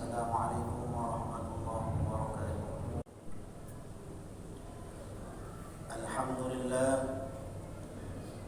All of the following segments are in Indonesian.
Assalamualaikum warahmatullahi wabarakatuh. Alhamdulillah,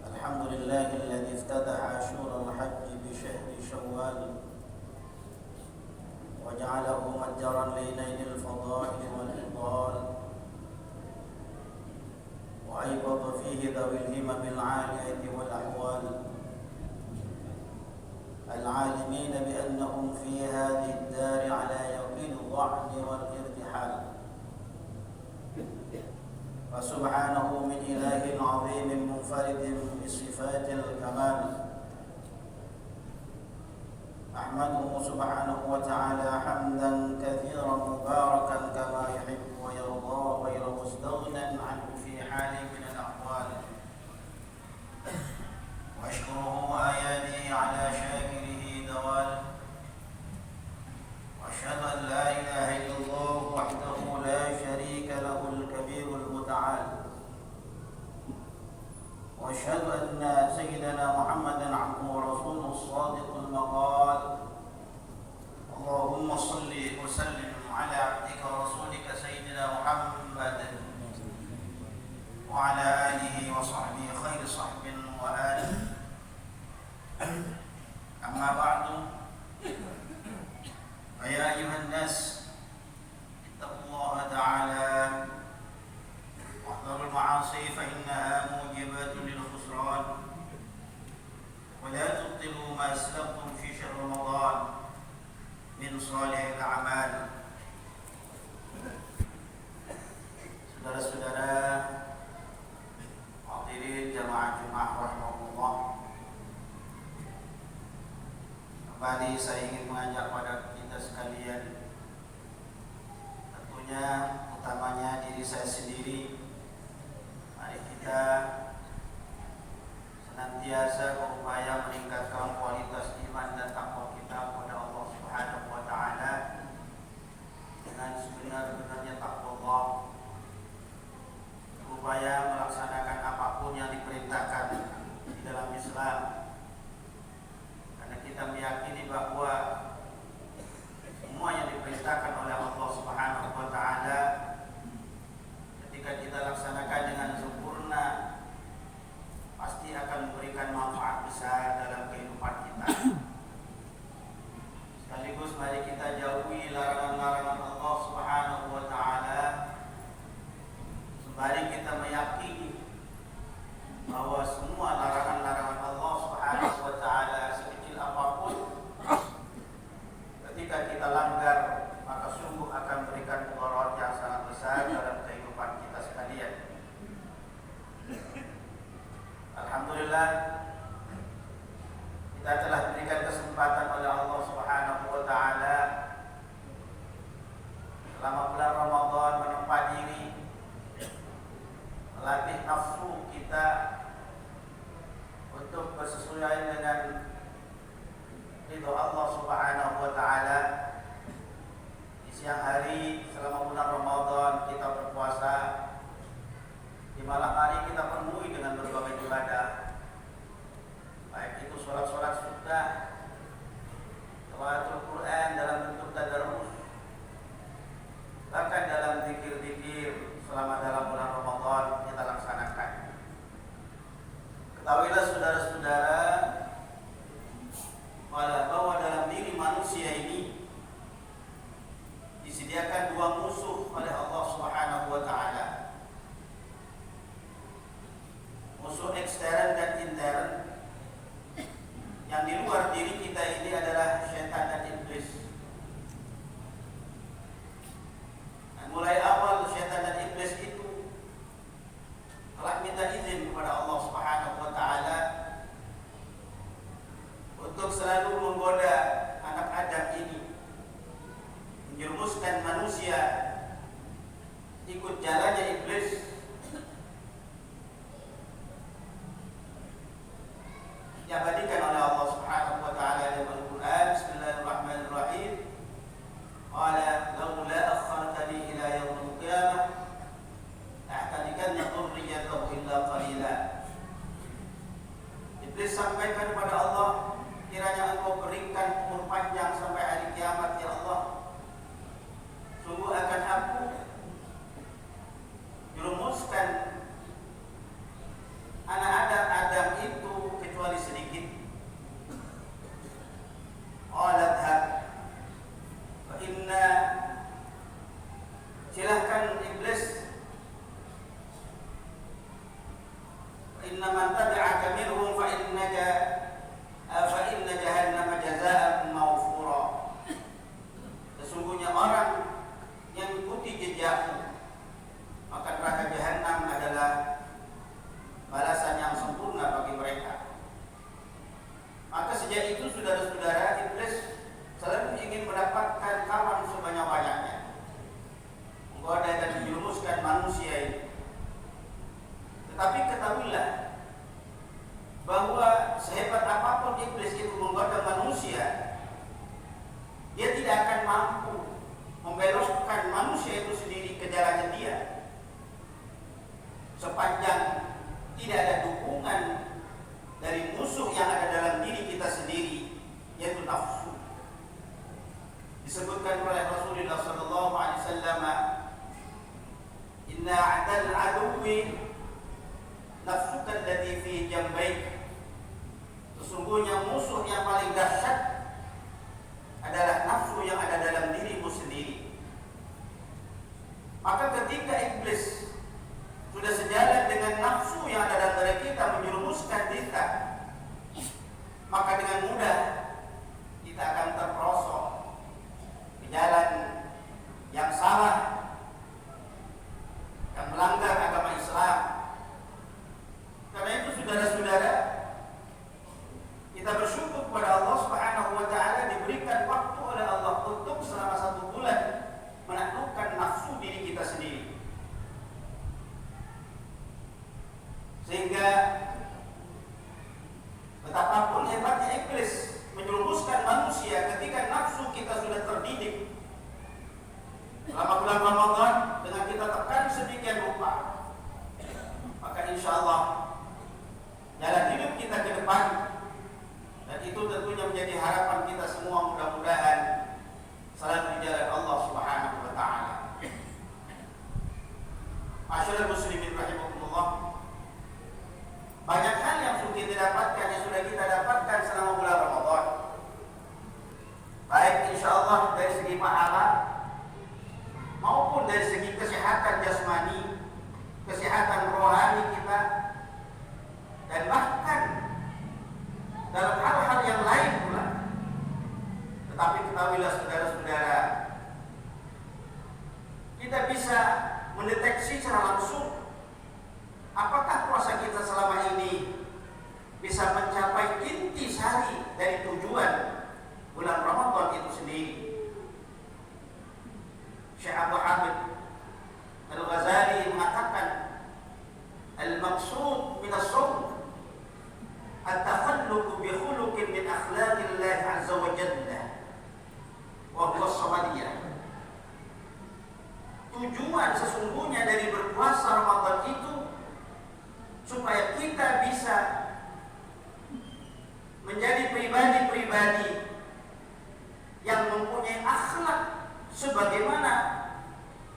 alhamdulillahilladzi iftataha ashhurul hajj bi syahri Syawal wa ja'alahu matjaran li nailil fadail wal idhal wa aybata fihi dhawil himamil 'aliyati wal ahwal العالمين بأنهم في هذه الدار على يقين الضعن والارتحال فسبحانه من إله عظيم منفرد بصفات الكمال أحمده سبحانه وتعالى حمدا كثيرا مباركا كما يحب ويرضى غير مستغنى عنه في حال من الأحوال وأشكره وآياته على شاكره دوال وأشهد أن لا إله إلا الله وحده لا شريك له الكبير المتعال وأشهد أن سيدنا محمدا عبده ورسوله الصادق المقال اللهم صل وسلم على عبدك ورسولك سيدنا محمد وعلى آله وصحبه خير صحب وآله أما بعد فيا أيها الناس اتقوا الله تعالى واحذروا المعاصي فإنها موجبات للخسران ولا تبطلوا ما أسلفتم في شهر رمضان من صالح الأعمال. Saudara-saudara hadirin jamaah Jumat rahimahullah, kembali saya ingin mengajak pada kita sekalian, tentunya utamanya diri saya sendiri, mari kita senantiasa berupaya meningkatkan kualitas iman dan takwa kita kepada Allah Subhanahu wa taala dengan sebenar-benarnya takwa Allah, berupaya melaksanakan apapun yang diperintahkan di dalam Islam, karena kita meyakini bahwa semua yang diperintahkan oleh Allah Subhanahu wa taala ketika kita laksanakan dengan sempurna pasti akan memberikan manfaat besar dalam kehidupan kita. Sekaligus mari kita jauhi larangan-larangan Allah Subhanahu wa taala, sembari kita meyakini bahwa semua larangan-larangan Allah Subhanahu wa taala sekecil apapun ketika kita langgar maka sungguh akan memberikan mudarat yang sangat besar dalam kehidupan kita sekalian. Alhamdulillah, kita telah diberikan kesempatan oleh Allah Subhanahu wa taala selama bulan Ramadan menempa diri, melatih nafsu kita untuk bersesuaian dengan ridho Allah Subhanahu wa taala. Di siang hari selama bulan Ramadan kita berpuasa, di malam hari kita penuhi dengan berbagai ibadah, baik itu sholat-sholat sunnah, tilawah Quran dalam bentuk tadarrus, bahkan dalam zikir-zikir selama dalam bulan Ramadan kita laksanakan. Ketahuilah saudara-saudara bahwa dalam diri manusia ini disediakan dua musuh oleh Allah Subhanahu wa taala. Musuh ekstern dan intern. Yang di luar diri kita ini adalah syaitan dan iblis. Dan mulai awal syaitan dan iblis itu telah minta izin kepada Allah Subhanahu wa taala untuk selalu menggoda anak Adam ini, menjerumuskan manusia ikut jalannya iblis. Diabadikan oleh Allah Subhanahu wa taala dalam Al-Qur'an. Bismillahirrahmanirrahim. Qala laula akhartani ila yaumil qiyamah ahtadikanna dhurriyyatahu illa qalila. Iblis sampaikan kepada Allah, kiranya Engkau berikan umur panjang sampai hari kiamat ya Allah, saudara-saudara, iblis selalu ingin mendapatkan kawan sebanyak-banyaknya, menggoda dan menjerumuskan manusia ini. Tetapi ketahuilah bahwa sehebat apapun iblis itu menggoda manusia, dia tidak akan mampu membelokkan manusia itu sendiri ke jalan dia, sepanjang tidak ada dukungan dari musuh yang ada dalam diri kita sendiri, yaitu nafsu. Disebutkan oleh Rasulullah sallallahu alaihi wasallam, "Inna 'adal 'aduwi nafsuka allati fi jambayk." Sesungguhnya musuh yang paling dahsyat adalah nafsu yang ada dalam dirimu sendiri. Maka ketika iblis sudah sejalan dengan nafsu yang ada dalam diri kita menjerumuskan kita, maka dengan mudah kita akan terperosok ke jalan yang salah, yang melanggar agama Islam. Karena itu saudara-saudara, kita bersyukur kepada Allah Subhanahu wa taala diberikan waktu oleh Allah untuk selama 1 bulan menaklukkan nafsu diri kita sendiri. Sehingga betapapun hebatnya iblis menjerumuskan manusia, ketika nafsu kita sudah terdidik selama bulan Ramadan dengan kita tekan sedemikian rupa, maka insya Allah jalan hidup kita ke depan, dan itu tentunya menjadi harapan kita semua, mudah-mudahan selalu di jalan Allah Subhanahu wa taala. Masyaallah muslimin rahimakumullah, banyak hal yang sudah kita dapatkan, yang sudah kita dapatkan selama bulan Ramadan, baik insya Allah dari segi pahala maupun dari segi kesehatan jasmani, kesehatan rohani kita, dan bahkan dalam hal-hal yang lain pula. Tetapi ketahuilah saudara-saudara, kita bisa mendeteksi secara langsung apakah puasa kita selama ini bisa mencapai intisari dari tujuan bulan Ramadan itu sendiri. Syekh Abu Hamid Al-Ghazali mengatakan, al-maqsud min as-sawm at-takhalluq bi khuluqin min akhlaqillah azza wa jalla wa huwa as-samadiyah. Tujuan sesungguhnya dari berpuasa Ramadan itu supaya kita bisa menjadi pribadi-pribadi yang mempunyai akhlak sebagaimana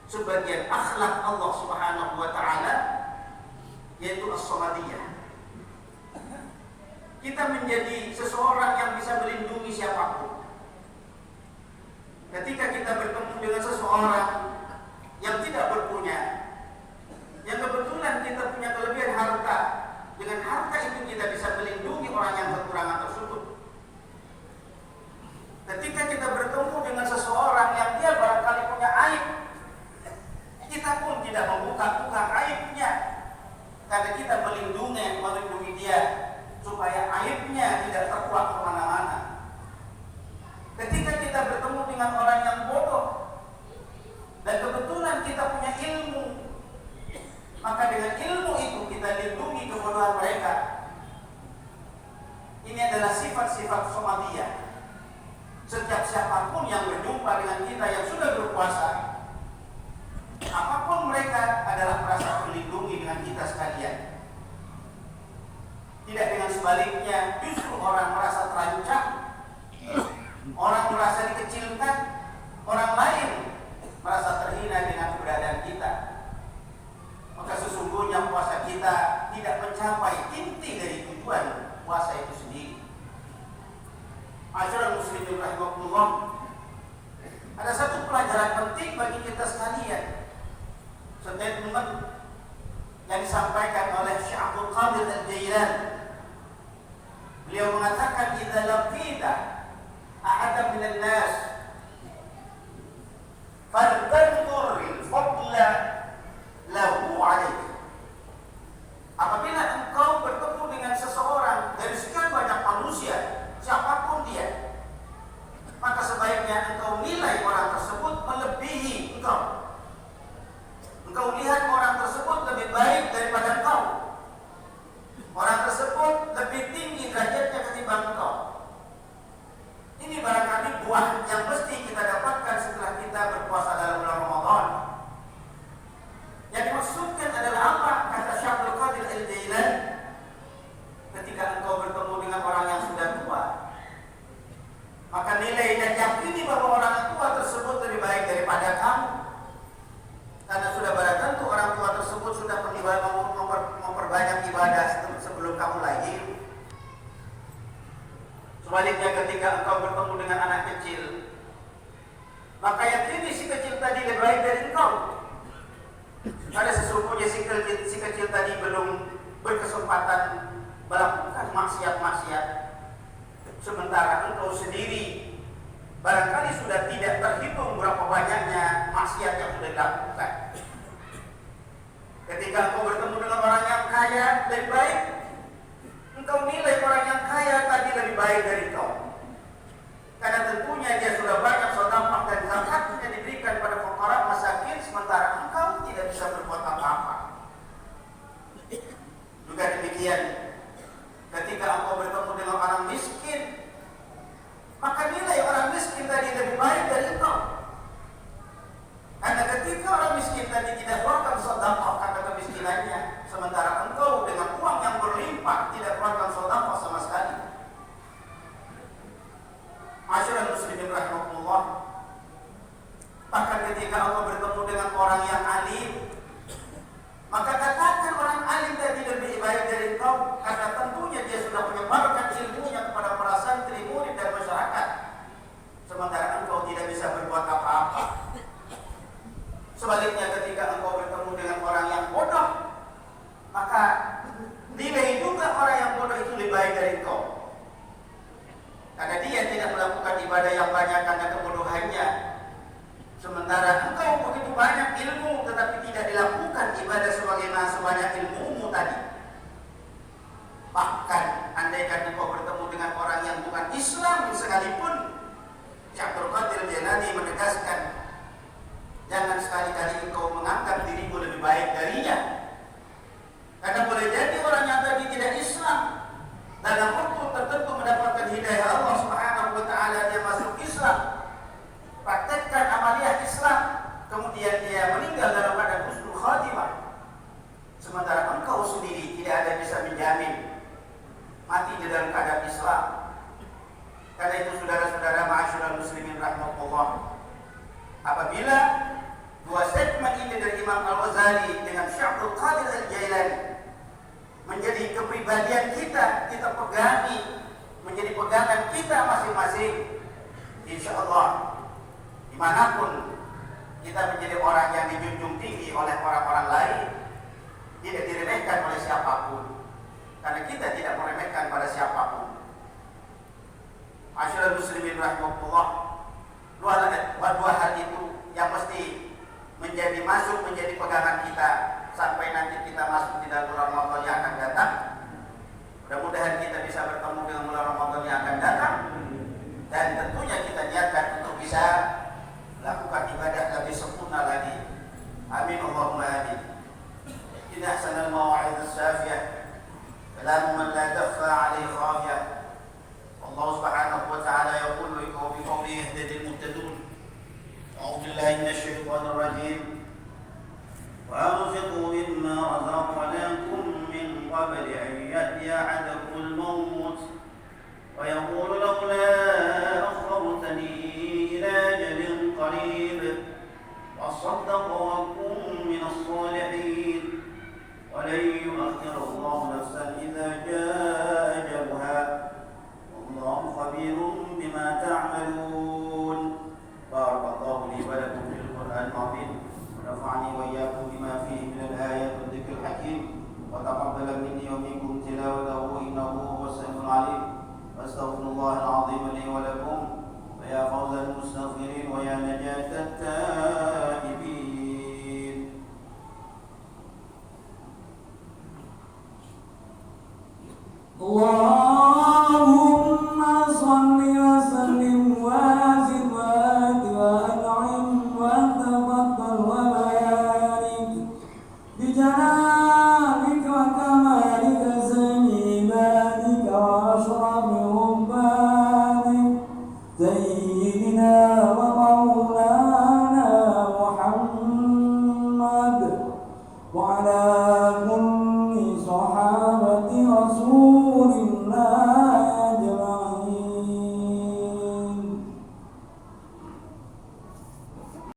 sebagian akhlak Allah Subhanahu wa taala, yaitu as-samadiyah. Kita menjadi seseorang yang bisa melindungi siapapun. Ketika kita bertemu dengan seseorang yang tidak berpunya, yang kebetulan kita punya kelebihan harta, dengan harta itu kita bisa melindungi orang yang kekurangan tersebut. Ketika kita bertemu dengan seseorang yang dia barangkali punya aib, kita pun tidak membuka-buka aibnya, karena kita melindungi dia supaya aibnya tidak terkuak kemana-mana. Ketika kita bertemu dengan orang yang bodoh dan kebetulan kita punya ilmu, maka dengan ilmu itu kita lindungi kebodohan mereka. Ini adalah sifat-sifat samadiyah. Setiap siapapun yang berjumpa dengan kita yang sudah berpuasa, apapun mereka adalah merasa terlindungi dengan kita sekalian. Tidak dengan sebaliknya, justru orang merasa terancam, orang merasa dikecilkan, orang lain merasa terhina dengan keberadaan kita. Maka sesungguhnya puasa kita tidak mencapai inti dari tujuan puasa itu sendiri. Masyaallah muslimin rahimakumullah, ada satu pelajaran penting bagi kita sekalian. Statement yang disampaikan oleh Syekh Abdul Qadir Al-Jailani. Beliau mengatakan, "Idza laqita ahadan minan nas faltanzur al-fadla lahu 'alaik." Apabila engkau bertemu dengan seseorang dari sekian banyak manusia, siapapun dia, barangkali buah yang mesti kita dapatkan setelah kita berpuasa dalam bulan Ramadan. Yang dimaksudkan adalah apa? Kata Syaikhul Qadir Al-Jailani, ketika engkau bertemu dengan orang yang sudah tua, maka nilai dan yakini bahwa orang tua tersebut lebih baik daripada kamu, karena sudah barang tentu orang tua tersebut sudah memperbanyak ibadah sebelum kamu lahir. Sebaliknya ketika engkau bertemu dengan anak kecil, maka yakini si kecil tadi lebih baik dari engkau. Karena sesungguhnya si kecil tadi belum berkesempatan melakukan maksiat-maksiat, sementara engkau sendiri barangkali sudah tidak terhitung berapa banyaknya maksiat yang sudah dilakukan. Ketika engkau bertemu dengan orang yang kaya, lebih baik engkau nilai orang yang kaya tadi lebih baik dari engkau, karena tentunya dia sudah banyak sedekah dan zakat yang diberikan pada fuqara masakin, sementara engkau tidak bisa berbuat apa-apa. Juga demikian, ketika engkau bertemu dengan orang miskin, maka nilai orang miskin tadi lebih baik dari engkau, karena ketika orang miskin tadi tidak melakukan sedekah karena kemiskinannya, sementara engkau dengan uang yang berlimpah tidak melakukan sedekah sama sekali. Masyarakat muslimin rahimahullah, bahkan ketika engkau bertemu dengan orang yang alim, maka katakan orang alim tadi lebih baik dari engkau, karena tentunya dia sudah menyebarkan ilmunya kepada para santri, murid dan masyarakat, sementara engkau tidak bisa berbuat apa-apa. Sebaliknya ketika engkau bertemu dengan orang yang bodoh, maka nilai juga orang yang bodoh itu lebih baik dari engkau, karena dia tidak melakukan ibadah yang banyak karena kebodohannya, sementara engkau begitu banyak ilmu tetapi tidak dilakukan ibadah sebagaimana sebanyak ilmumu tadi. Bahkan andaikan engkau bertemu dengan orang yang bukan Islam sekalipun, Syaikhul Qadir Jailani menegaskan, jangan sekali-kali engkau menganggap dirimu lebih baik darinya, karena boleh jadi orang yang tadi tidak Islam, dalam waktu tertentu mendapatkan hidayah Allah Subhanahu wa taala, dia masuk Islam, praktekkan amaliyah Islam, kemudian dia meninggal dalam keadaan husnul khatimah, sementara engkau sendiri tidak ada bisa menjamin mati di dalam keadaan Islam. Karena itu saudara-saudara ma'asyiral muslimin rahimahullah, apabila dua statement ini dari Imam Al-Ghazali dengan Syaikhul Qadir Al-Jailani menjadi kepribadian kita, kita pegangi, menjadi pegangan kita masing-masing, insya Allah dimanapun kita menjadi orang yang dijunjung tinggi oleh orang-orang lain, tidak diremehkan oleh siapapun, karena kita tidak meremehkan pada siapapun. Masyaallah muslimin rahimahullah, dua hal itu yang mesti masuk menjadi pegangan kita sampai nanti kita masuk di dalam bulan Ramadan yang akan datang. Mudah-mudahan kita bisa bertemu dengan bulan Ramadan yang akan datang, dan tentunya kita niatkan untuk bisa lakukan ibadah lebih sempurna lagi. Amin Allahumma amin. Inna ahsanal mawa'idh as-safiyah kalamu man la takhfa 'alaihi khafiyah. Allah subhanahu wa ta'ala yaqulu bi qawlihi ihdil muhtadun. أعوذ بالله من الشيطان الرجيم وأنفقوا مما رزقناكم من قبل أن يأتي أحدكم الموت ويقول لولا أخرتني إلى أجل قريب وأصدق وأكن من الصالحين ولن يؤخر الله نفسا إذا جاء أجلها والله خبير بما تعملون. بارك الله لي ولكم في القرآن العظيم ونفعني وإياكم بما فيه من الآيات والذكر الحكيم وتقبل مني ومنكم تلاوته إنه هو السميع العليم. وأستغفر الله العظيم لي ولكم ويا فوز المستغفرين ويا نجاة التائبين. اللهم صل وسلم وزد وآت وأنعم وتفضل وبارك بجلالك وكمالك سيداتك وأشرف عبادك سيدنا ومولانا